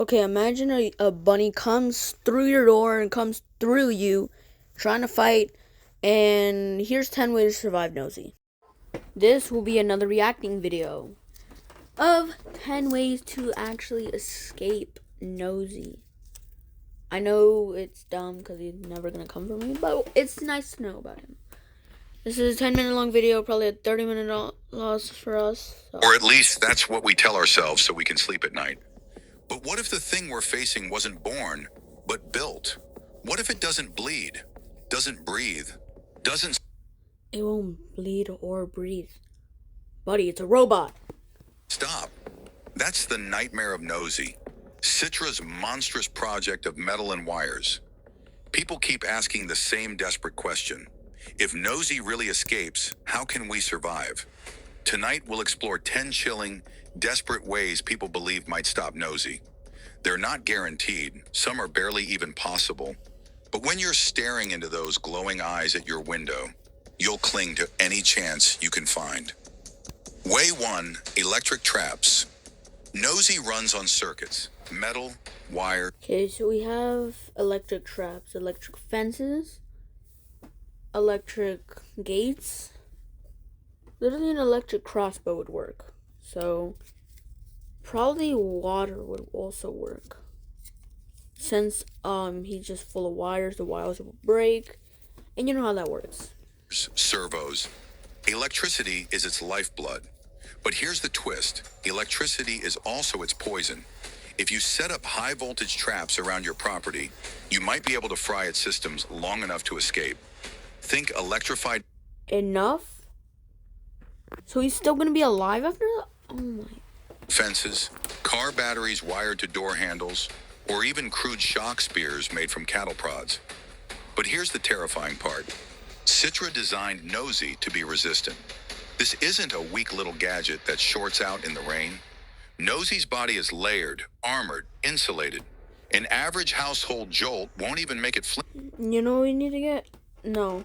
Okay, imagine a bunny comes through your door and comes through you, trying to fight, and here's 10 ways to survive Nosy. This will be another reacting video of 10 ways to actually escape Nosy. I know it's dumb because he's never going to come for me, but it's nice to know about him. This is a 10-minute long video, probably a 30-minute loss for us. So. Or at least that's what we tell ourselves so we can sleep at night. But what if the thing we're facing wasn't born, but built? What if it doesn't bleed, doesn't breathe, doesn't... It won't bleed or breathe. Buddy, it's a robot. Stop. That's the nightmare of Noesy, Citra's monstrous project of metal and wires. People keep asking the same desperate question. If Noesy really escapes, how can we survive? Tonight we'll explore 10 chilling, desperate ways people believe might stop Noesy. They're not guaranteed, some are barely even possible. But when you're staring into those glowing eyes at your window, you'll cling to any chance you can find. Way 1, electric traps. Noesy runs on circuits, metal, wire. Okay, so we have electric traps, electric fences, electric gates. Literally an electric crossbow would work. So probably water would also work. Since he's just full of wires, the wires will break. And you know how that works. Servos. Electricity is its lifeblood. But here's the twist. Electricity is also its poison. If you set up high voltage traps around your property, you might be able to fry its systems long enough to escape. Think electrified... Enough? So he's still gonna be alive after that? Oh my. Fences, car batteries wired to door handles, or even crude shock spears made from cattle prods. But here's the terrifying part. Citra designed Noesy to be resistant. This isn't a weak little gadget that shorts out in the rain. Noesy's body is layered, armored, insulated. An average household jolt won't even make it You know what we need to get? No.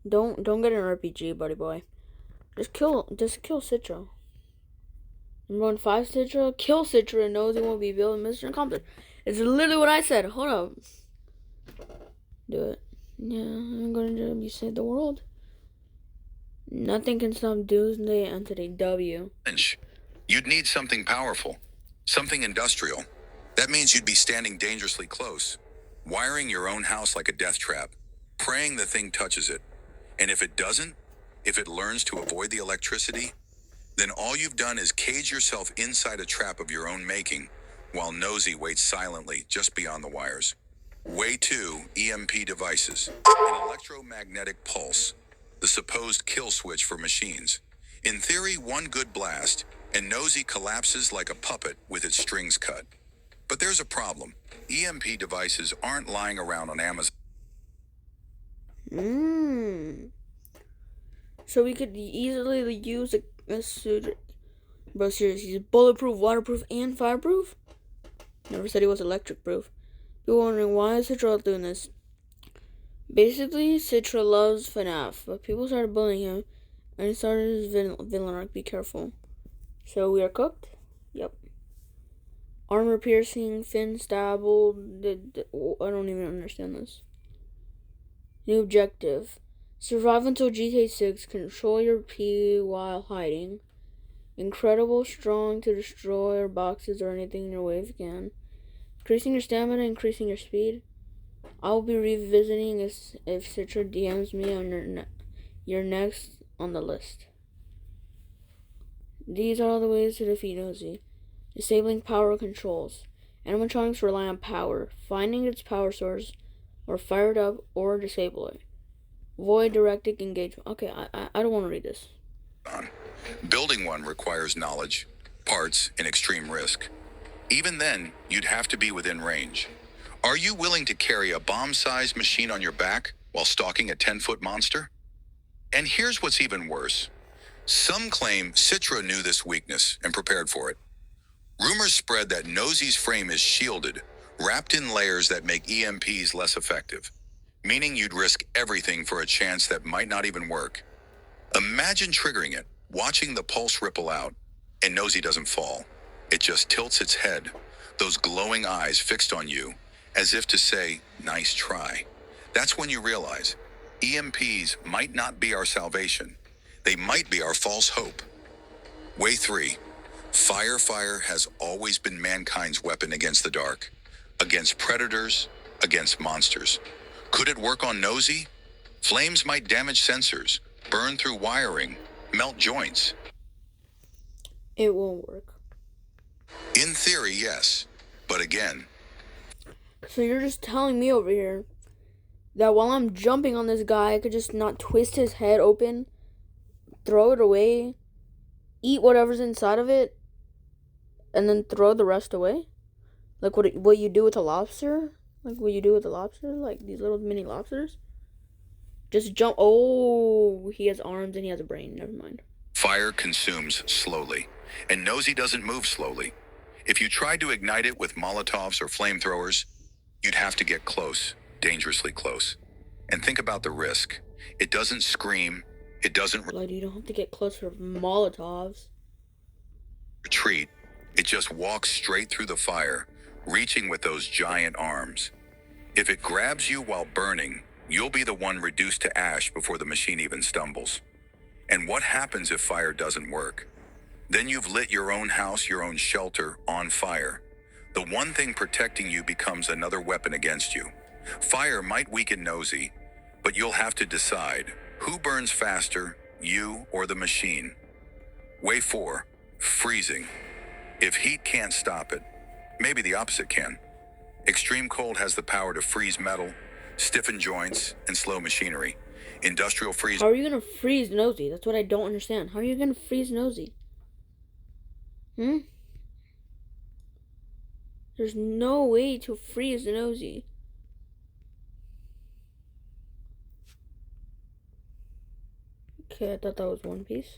Don't get an RPG, buddy boy. Just kill Citra. Run 5 Citra, kill Citra, and Nosy won't be built. Mission accomplished. It's literally what I said. Hold up. Do it. Yeah, I'm gonna do it. You save the world. Nothing can stop Doomsday Entity W. You'd need something powerful, something industrial. That means you'd be standing dangerously close, wiring your own house like a death trap, praying the thing touches it. And if it doesn't, if it learns to avoid the electricity, then all you've done is cage yourself inside a trap of your own making, while Noesy waits silently just beyond the wires. Way 2, EMP devices. An electromagnetic pulse, the supposed kill switch for machines. In theory, one good blast, and Noesy collapses like a puppet with its strings cut. But there's a problem. EMP devices aren't lying around on Amazon. So we could easily use a suit. Bro, seriously, he's bulletproof, waterproof, and fireproof? Never said he was electric proof. People wondering why is Citra doing this? Basically, Citra loves FNAF, but people started bullying him, and he started his villain arc. Be careful. So we are cooked? Yep. Armor piercing, fin stable. I don't even understand this. New objective. Survive until GTA 6. Control your P while hiding. Incredible strong to destroy boxes or anything in your way if you can. Increasing your stamina, increasing your speed. I will be revisiting if Citra DMs me on you're next on the list. These are all the ways to defeat Nosy. Disabling power controls. Animatronics rely on power. Finding its power source, or fire it up, or disable it. Avoid directed engagement. Okay, I don't want to read this. Building one requires knowledge, parts, and extreme risk. Even then, you'd have to be within range. Are you willing to carry a bomb-sized machine on your back while stalking a 10-foot monster? And here's what's even worse. Some claim Citra knew this weakness and prepared for it. Rumors spread that Noesy's frame is shielded, wrapped in layers that make EMPs less effective, meaning you'd risk everything for a chance that might not even work. Imagine triggering it, watching the pulse ripple out, and Noesy doesn't fall. It just tilts its head, those glowing eyes fixed on you, as if to say, nice try. That's when you realize EMPs might not be our salvation. They might be our false hope. Way 3. Fire has always been mankind's weapon against the dark, against predators, against monsters. Could it work on Nosy? Flames might damage sensors, burn through wiring, melt joints. It won't work. In theory, yes. But again, So you're just telling me over here that while I'm jumping on this guy, I could just not twist his head open, throw it away, eat whatever's inside of it, and then throw the rest away? Like what you do with a lobster? Like what you do with a lobster? Like these little mini lobsters? Just jump. Oh, he has arms and he has a brain. Never mind. fire consumes slowly, and Nosy doesn't move slowly. If you tried to ignite it with Molotovs or flamethrowers, you'd have to get close, dangerously close. And think about the risk. It doesn't scream, it doesn't Like you don't have to get close for Molotovs. retreat, it just walks straight through the fire, reaching with those giant arms. If it grabs you while burning, you'll be the one reduced to ash before the machine even stumbles. And what happens if fire doesn't work? Then you've lit your own house, your own shelter, on fire. The one thing protecting you becomes another weapon against you. Fire might weaken Nosy, but you'll have to decide who burns faster, you or the machine. Way 4, freezing. If heat can't stop it, maybe the opposite can. Extreme cold has the power to freeze metal, stiffen joints, and slow machinery. Industrial freeze. How are you gonna freeze Nosy? That's what I don't understand. How are you gonna freeze Nosy? There's no way to freeze Nosy. Okay, I thought that was One Piece.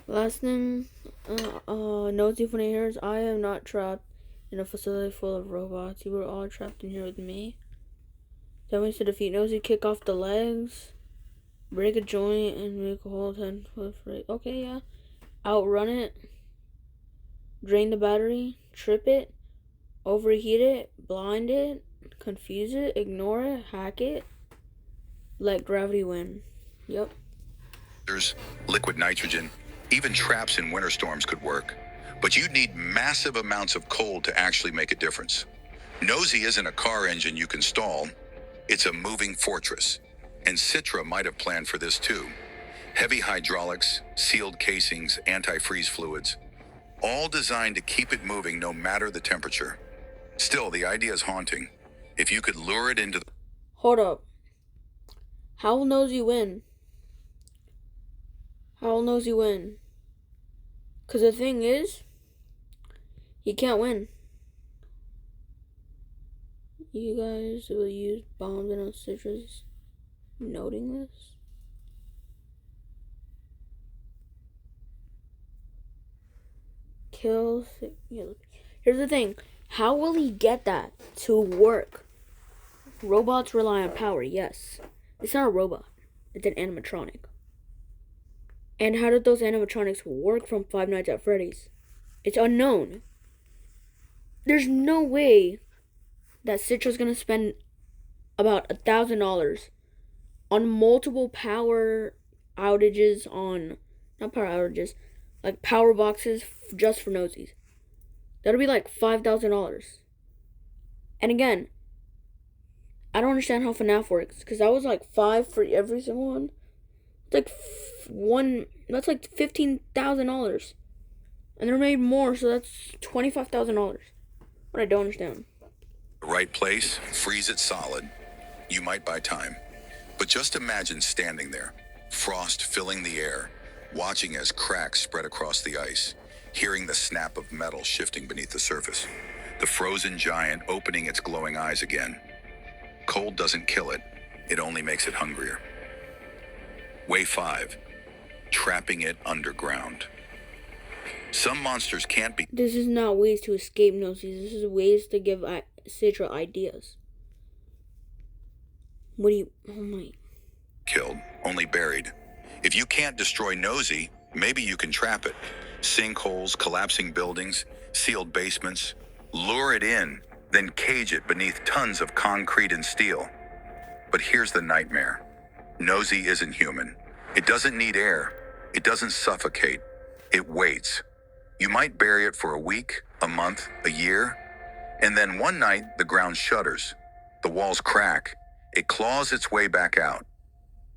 Last thing, Nosy when he hears, I am not trapped in a facility full of robots. You were all trapped in here with me. That means to defeat Nosy, kick off the legs, break a joint, and make a whole 10-foot free. Okay, yeah. Outrun it, drain the battery, trip it, overheat it, blind it, confuse it, ignore it, hack it, let gravity win. Yep. There's liquid nitrogen. Even traps in winter storms could work. But you'd need massive amounts of cold to actually make a difference. Nosy isn't a car engine you can stall. It's a moving fortress. And Citra might have planned for this too. Heavy hydraulics, sealed casings, antifreeze fluids, all designed to keep it moving no matter the temperature. Still, the idea is haunting. If you could lure it into the... Hold up. How will Nosy win? How will Nosy win? Because the thing is, he can't win. You guys will use bombs and Citra's noting this? Kills. Here's the thing. How will he get that to work? Robots rely on power, yes. It's not a robot. It's an animatronic. And how did those animatronics work from Five Nights at Freddy's? It's unknown. There's no way that Citra's gonna spend about $1,000 on multiple power outages on... Not power outages. Like power boxes just for Nosies. That'll be like $5,000. And again, I don't understand how FNAF works. Because that was like 5 for every single one. It's like that's like $15,000. And they're made more, so that's $25,000. What I don't understand. right place, freeze it solid. You might buy time. But just imagine standing there, frost filling the air, watching as cracks spread across the ice, hearing the snap of metal shifting beneath the surface, the frozen giant opening its glowing eyes again. Cold doesn't kill it, it only makes it hungrier. Way 5, trapping it underground. Some monsters can't be This is not ways to escape Nosies. This is ways to give Citra ideas. What do you... Oh my... killed, only buried. If you can't destroy Nosy, maybe you can trap it. Sinkholes, collapsing buildings, sealed basements. Lure it in, then cage it beneath tons of concrete and steel. But here's the nightmare. Noesy isn't human. It doesn't need air. It doesn't suffocate. It waits. You might bury it for a week, a month, a year, and then one night the ground shudders. The walls crack. It claws its way back out.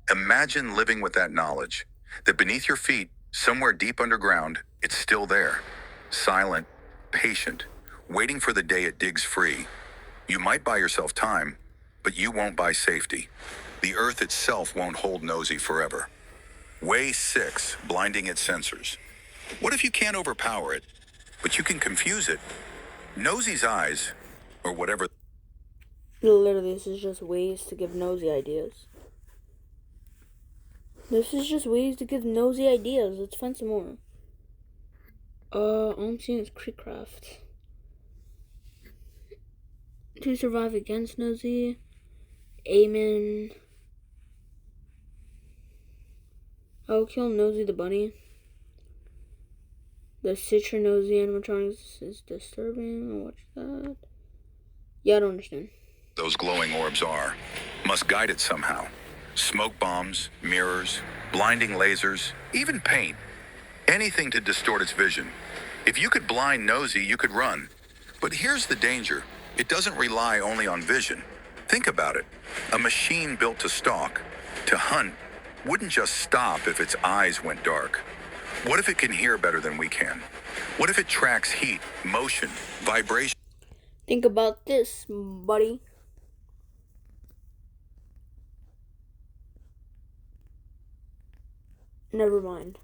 Imagine living with that knowledge, that beneath your feet, somewhere deep underground, it's still there. Silent, patient, waiting for the day it digs free. You might buy yourself time, but you won't buy safety. The earth itself won't hold Noesy forever. Way 6, blinding its sensors. What if you can't overpower it, but you can confuse it? Noesy's eyes, or whatever. Literally, this is just ways to give Noesy ideas. This is just ways to give Noesy ideas. Let's find some more. All I'm seeing is Creekcraft. To survive against Noesy. Amen. I'll kill Noesy the bunny. The Citra Noesy animatronics is disturbing. I'll watch that. Yeah, I don't understand. Those glowing orbs are, must guide it somehow. Smoke bombs, mirrors, blinding lasers, even paint. Anything to distort its vision. If you could blind Noesy, you could run. But here's the danger. It doesn't rely only on vision. Think about it. A machine built to stalk, to hunt, wouldn't just stop if its eyes went dark. What if it can hear better than we can? What if it tracks heat, motion, vibration? Think about this, buddy. Never mind.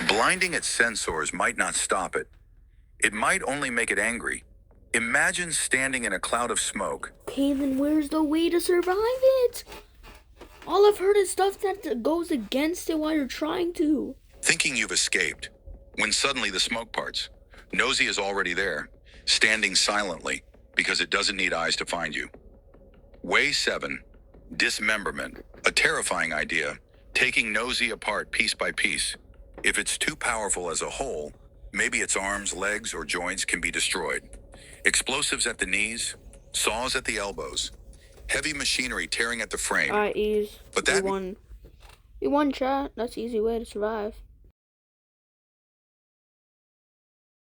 Blinding its sensors might not stop it. It might only make it angry. Imagine standing in a cloud of smoke. Okay, then where's the way to survive it? All I've heard is stuff that goes against it while you're trying to. Thinking you've escaped, when suddenly the smoke parts. Noesy is already there, standing silently, because it doesn't need eyes to find you. Way 7, dismemberment, a terrifying idea, taking Noesy apart piece by piece. If it's too powerful as a whole, maybe its arms, legs, or joints can be destroyed. Explosives at the knees, saws at the elbows, heavy machinery tearing at the frame. Alright, ease. But that We won chat. That's an easy way to survive.